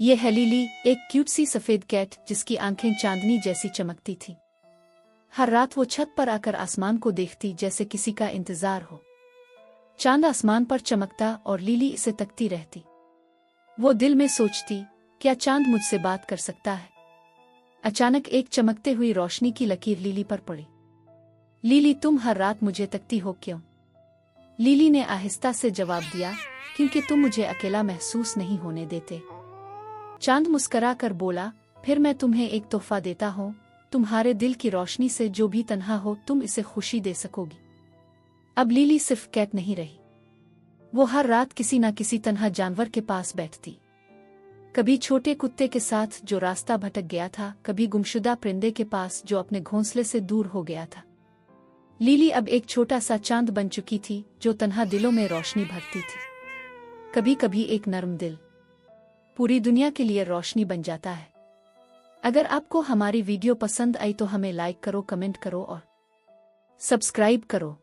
ये है लिली, एक क्यूट सी सफेद कैट जिसकी आंखें चांदनी जैसी चमकती थी। हर रात वो छत पर आकर आसमान को देखती जैसे किसी का इंतजार हो। चांद आसमान पर चमकता और लिली इसे तकती रहती। वो दिल में सोचती, क्या चांद मुझसे बात कर सकता है? अचानक एक चमकते हुई रोशनी की लकीर लिली पर पड़ी। लिली, तुम हर रात मुझे तकती हो क्यों? लिली ने आहिस्ता से जवाब दिया, क्योंकि तुम मुझे अकेला महसूस नहीं होने देते। चांद मुस्करा कर बोला, फिर मैं तुम्हें एक तोहफा देता हूँ। तुम्हारे दिल की रोशनी से जो भी तन्हा हो तुम इसे खुशी दे सकोगी। अब लिली सिर्फ कैट नहीं रही। वो हर रात किसी न किसी तन्हा जानवर के पास बैठती। कभी छोटे कुत्ते के साथ जो रास्ता भटक गया था, कभी गुमशुदा परिंदे के पास जो अपने घोंसले से दूर हो गया था। लिली अब एक छोटा सा चांद बन चुकी थी जो तन्हा दिलों में रोशनी भरती थी। कभी कभी एक नर्म दिल पूरी दुनिया के लिए रोशनी बन जाता है। अगर आपको हमारी वीडियो पसंद आई तो हमें लाइक करो, कमेंट करो और सब्सक्राइब करो।